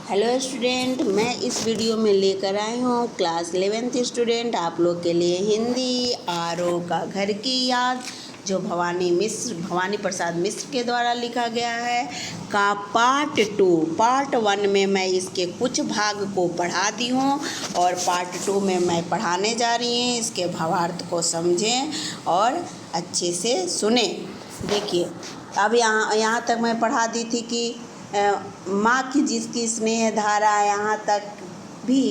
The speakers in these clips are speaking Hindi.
हेलो स्टूडेंट, मैं इस वीडियो में लेकर आई हूँ क्लास 11th स्टूडेंट आप लोग के लिए हिंदी आरो का घर की याद, जो भवानी प्रसाद मिश्र के द्वारा लिखा गया है का पार्ट 1 में मैं इसके कुछ भाग को पढ़ा दी हूँ और पार्ट 2 में मैं पढ़ाने जा रही हूँ। इसके भावार्थ को समझें और अच्छे से सुने। देखिए, अब यहाँ तक मैं पढ़ा दी थी कि माँ की जिसकी स्नेह धारा यहाँ तक भी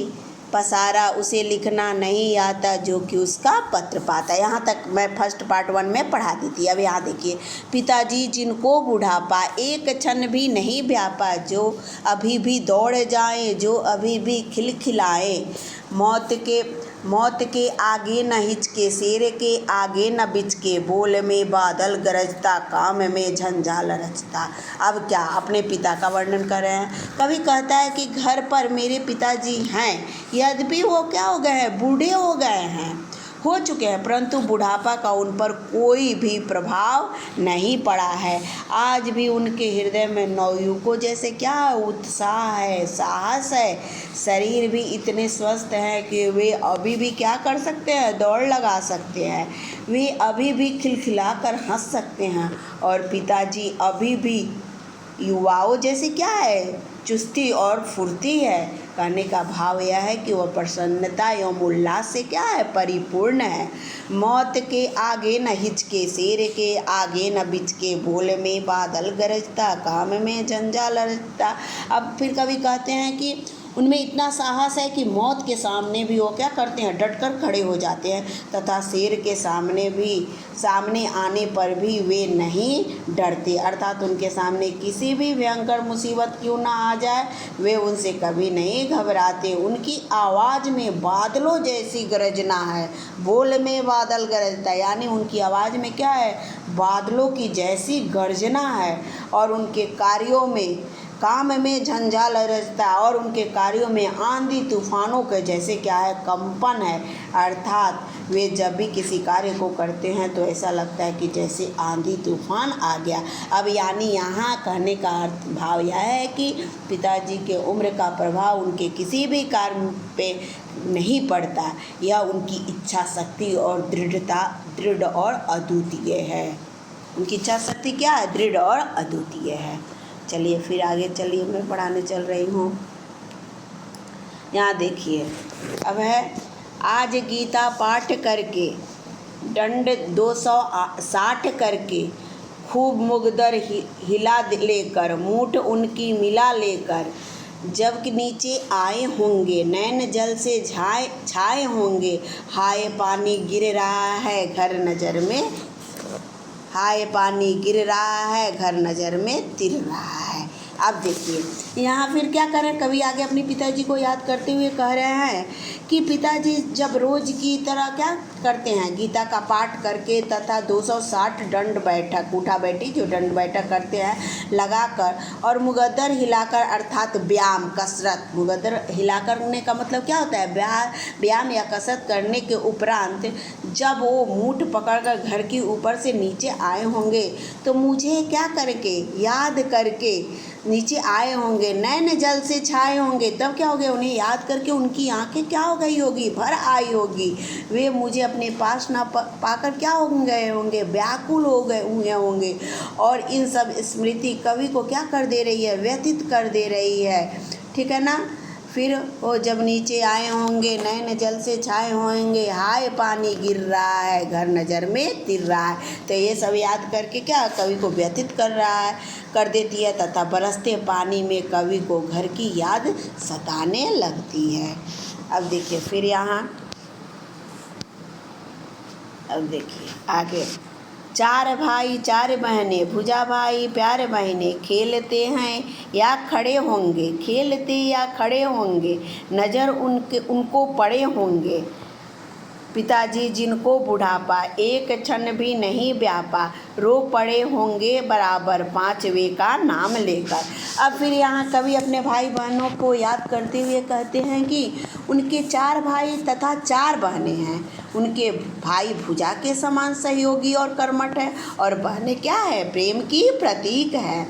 पसारा, उसे लिखना नहीं आता जो कि उसका पत्र पाता। यहाँ तक मैं फर्स्ट पार्ट 1 में पढ़ा दी थी। अब यहाँ देखिए, पिताजी जिनको बुढ़ापा एक क्षण भी नहीं व्यापा, जो अभी भी दौड़ जाए, जो अभी भी खिलखिलाए, मौत के आगे न हिचके, शेर के आगे न बिचके, बोल में बादल गरजता, काम में झंझाल रचता। अब क्या अपने पिता का वर्णन कर रहे हैं। कवि कहता है कि घर पर मेरे पिताजी हैं, यद्यपि वो क्या हो गए हैं, बूढ़े हो चुके हैं, परंतु बुढ़ापा का उन पर कोई भी प्रभाव नहीं पड़ा है। आज भी उनके हृदय में नवयुवकों जैसे क्या उत्साह है, साहस है। शरीर भी इतने स्वस्थ हैं कि वे अभी भी क्या कर सकते हैं, दौड़ लगा सकते हैं। वे अभी भी खिलखिला कर हंस सकते हैं और पिताजी अभी भी युवाओं जैसे क्या है, चुस्ती और फुर्ती है। कहने का भाव यह है कि वह प्रसन्नता एवं उल्लास से क्या है, परिपूर्ण है। मौत के आगे न हिचके, शेर के आगे न बिचके, बोल में बादल गरजता, काम में झंझाल रचता। अब फिर कवि कहते हैं कि उनमें इतना साहस है कि मौत के सामने भी वो क्या करते हैं, डटकर खड़े हो जाते हैं, तथा शेर के सामने आने पर भी वे नहीं डरते। अर्थात उनके सामने किसी भी भयंकर मुसीबत क्यों ना आ जाए, वे उनसे कभी नहीं घबराते। उनकी आवाज़ में बादलों जैसी गरजना है, बोल में बादल गरजता, यानी उनकी आवाज़ में क्या है, बादलों की जैसी गर्जना है। और उनके कार्यों में काम में झंझाल रचता, और उनके कार्यों में आंधी तूफानों के जैसे क्या है, कंपन है। अर्थात वे जब भी किसी कार्य को करते हैं तो ऐसा लगता है कि जैसे आंधी तूफान आ गया। अब यानी यहाँ कहने का अर्थ भाव यह है कि पिताजी के उम्र का प्रभाव उनके किसी भी कार्य पे नहीं पड़ता। यह उनकी इच्छा शक्ति और दृढ़ और अद्वितीय है। उनकी इच्छा शक्ति क्या है, दृढ़ और अद्वितीय है। चलिए फिर आगे चलिए, मैं पढ़ाने चल रही हूँ। यहाँ देखिए, अब है आज गीता पाठ करके, दंड 260 करके, खूब मुगदर हिला लेकर, मूठ उनकी मिला लेकर, जब कि नीचे आए होंगे, नैन जल से छाए होंगे, हाय पानी गिर रहा है घर नज़र में, हाय पानी गिर रहा है घर नज़र में तिर रहा है। अब देखिए यहाँ फिर क्या करें, कवि आगे अपने पिताजी को याद करते हुए कह रहे हैं कि पिताजी जब रोज की तरह क्या करते हैं, गीता का पाठ करके तथा 260 दंड बैठक, उठा बैठी जो दंड बैठक करते हैं लगाकर, और मुगद्दर हिलाकर, अर्थात व्यायाम कसरत, मुगद्दर हिला करने का मतलब क्या होता है, व्यायाम या कसरत करने के उपरांत जब वो मूठ पकड़कर घर के ऊपर से नीचे आए होंगे, तो मुझे क्या करके, याद करके नीचे आए होंगे, नैन जल से छाए होंगे, तब क्या हो गया, उन्हें याद करके उनकी आंखें क्या हो गई होगी, भर आई होगी। वे मुझे अपने पास ना पाकर क्या हो गए होंगे, व्याकुल हो गए हुए होंगे। और इन सब स्मृति कवि को क्या कर दे रही है, व्यतीत कर दे रही है, ठीक है ना। फिर वो जब नीचे आए होंगे, नैन जल से छाए होंगे, हाय पानी गिर रहा है घर नज़र में तिर रहा है, तो ये सब याद करके क्या कवि को व्यतीत कर देती है, तथा बरसते पानी में कवि को घर की याद सताने लगती है। अब देखिए फिर यहाँ, अब देखिए आगे, चार भाई चार बहनें, भुजा भाई प्यार बहनें, खेलते हैं या खड़े होंगे, खेलते या खड़े होंगे, नज़र उनको पड़े होंगे। पिताजी जिनको बुढ़ापा एक क्षण भी नहीं व्यापा, रो पड़े होंगे बराबर पांचवे का नाम लेकर। अब फिर यहाँ कवि अपने भाई बहनों को याद करते हुए कहते हैं कि उनके 4 भाई तथा 4 बहनें हैं। उनके भाई भुजा के समान सहयोगी और कर्मठ है, और बहनें क्या है, प्रेम की प्रतीक है।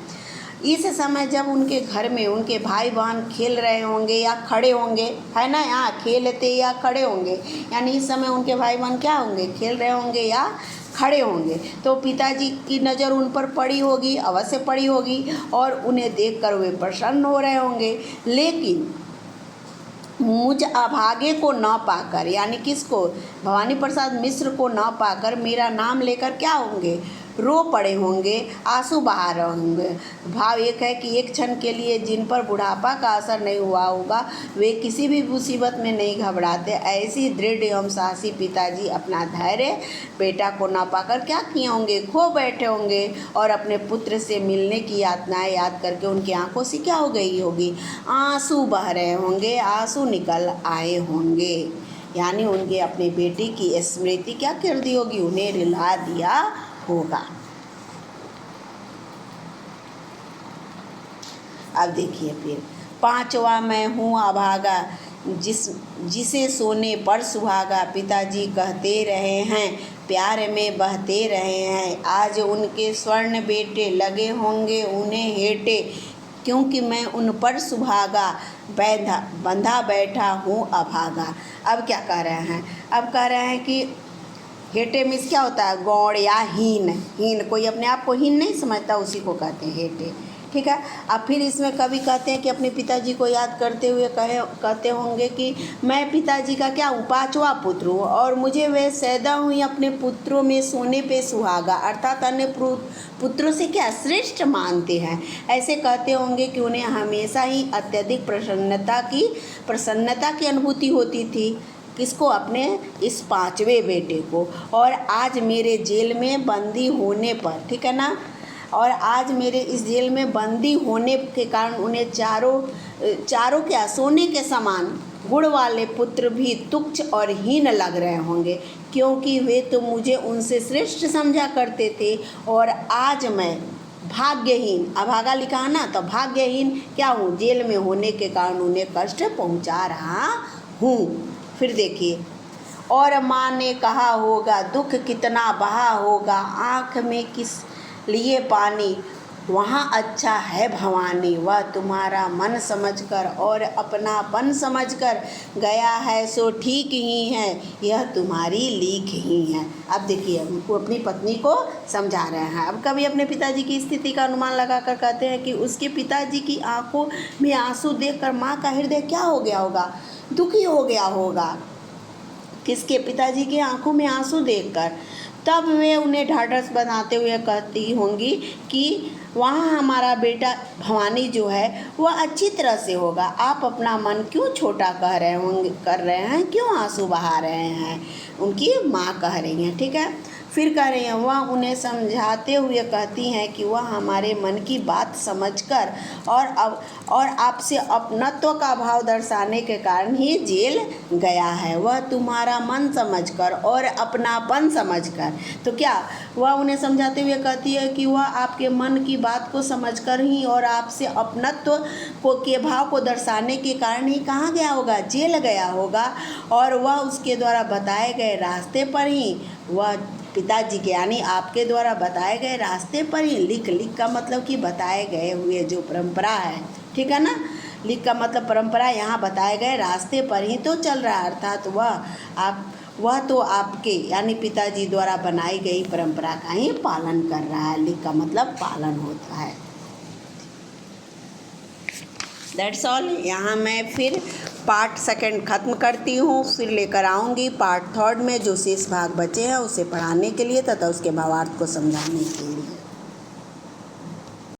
इस समय जब उनके घर में उनके भाई बहन खेल रहे होंगे या खड़े होंगे, है ना, यहाँ खेलते या खड़े होंगे, यानी इस समय उनके भाई बहन क्या होंगे, खेल रहे होंगे या खड़े होंगे, तो पिताजी की नज़र उन पर पड़ी होगी, अवश्य पड़ी होगी, और उन्हें देखकर वे प्रसन्न हो रहे होंगे। लेकिन मुझ अभागे को न पाकर, यानी किसको, भवानी प्रसाद मिश्र को न पाकर मेरा नाम लेकर क्या होंगे, रो पड़े होंगे, आंसू बहा रहे होंगे। भाव एक है कि एक क्षण के लिए जिन पर बुढ़ापा का असर नहीं हुआ होगा वे किसी भी मुसीबत में नहीं घबराते। ऐसी दृढ़ एवं साहसी पिताजी अपना धैर्य बेटा को ना पाकर क्या किए होंगे, खो बैठे होंगे, और अपने पुत्र से मिलने की यातनाएं याद करके उनकी आंखों से क्या हो गई होगी, आंसू बह रहे होंगे, आंसू निकल आए होंगे, यानी उनके अपने बेटे की स्मृति क्या कर दी होगी, उन्हें रुला दिया होगा। अब देखिए फिर पांचवा, मैं हूँ अभागा जिसे सोने पर सुहागा, पिताजी कहते रहे हैं, प्यार में बहते रहे हैं, आज उनके स्वर्ण बेटे लगे होंगे उन्हें हेटे, क्योंकि मैं उन पर सुहागा बंधा बैठा हूँ अभागा। अब क्या कह रहे हैं, अब कह रहे हैं कि हेटे मीन्स क्या होता है, गौड़ या हीन, कोई अपने आप को हीन नहीं समझता, उसी को कहते हैं हेटे, ठीक है। अब फिर इसमें कवि कहते हैं कि अपने पिताजी को याद करते हुए कहते होंगे कि मैं पिताजी का क्या हूँ, पांचवा पुत्र हूँ, और मुझे वे सैदा हुई अपने पुत्रों में सोने पे सुहागा, अर्थात अन्य पुत्रों से क्या श्रेष्ठ मानते हैं। ऐसे कहते होंगे कि उन्हें हमेशा ही अत्यधिक प्रसन्नता की अनुभूति होती थी, किसको, अपने इस पांचवें बेटे को। और आज मेरे जेल में बंदी होने पर, ठीक है ना, और आज मेरे इस जेल में बंदी होने के कारण उन्हें चारों क्या सोने के समान गुण वाले पुत्र भी तुच्छ और हीन लग रहे होंगे, क्योंकि वे तो मुझे उनसे श्रेष्ठ समझा करते थे, और आज मैं भाग्यहीन, अभागा लिखा है ना, तो भाग्यहीन क्या हूँ, जेल में होने के कारण उन्हें कष्ट पहुँचा रहा हूँ। फिर देखिए, और माँ ने कहा होगा दुख कितना बहा होगा, आँख में किस लिए पानी, वहाँ अच्छा है भवानी, वह तुम्हारा मन समझकर और अपनापन समझकर गया है, सो ठीक ही है, यह तुम्हारी लीक ही है। अब देखिए, उनको अपनी पत्नी को समझा रहे हैं। अब कभी अपने पिताजी की स्थिति का अनुमान लगाकर कहते हैं कि उसके पिताजी की आंखों में आंसू देखकर माँ का हृदय क्या हो गया होगा, दुखी हो गया होगा, किसके, पिताजी की आंखों में आंसू देखकर। तब वे उन्हें ढाढ़स बनाते हुए कहती होंगी कि वहाँ हमारा बेटा भवानी जो है वह अच्छी तरह से होगा, आप अपना मन क्यों छोटा कर रहे हैं, क्यों आंसू बहा रहे हैं, उनकी माँ कह रही हैं, ठीक है। फिर कह रही हैं, वह उन्हें समझाते हुए कहती हैं कि वह हमारे मन की बात समझकर और आपसे अपनत्व का भाव दर्शाने के कारण ही जेल गया है, वह तुम्हारा मन समझकर और अपनापन समझकर। तो क्या वह उन्हें समझाते हुए कहती है कि वह आपके मन की बात को समझकर ही और आपसे अपनत्व के भाव को दर्शाने के कारण ही कहाँ गया होगा, जेल गया होगा, और वह उसके द्वारा बताए गए रास्ते पर ही, वह पिताजी के यानी आपके द्वारा बताए गए रास्ते पर ही, लिख का मतलब कि बताए गए हुए जो परंपरा है, ठीक है ना, लिख का मतलब परंपरा, यहाँ बताए गए रास्ते पर ही तो चल रहा है, अर्थात वह तो आपके यानी पिताजी द्वारा बनाई गई परंपरा का ही पालन कर रहा है, लिख का मतलब पालन होता है। That's all. यहाँ मैं फिर पार्ट सेकंड ख़त्म करती हूँ, फिर लेकर आऊँगी पार्ट थर्ड में जो शेष भाग बचे हैं उसे पढ़ाने के लिए तथा उसके भावार्थ को समझाने के लिए।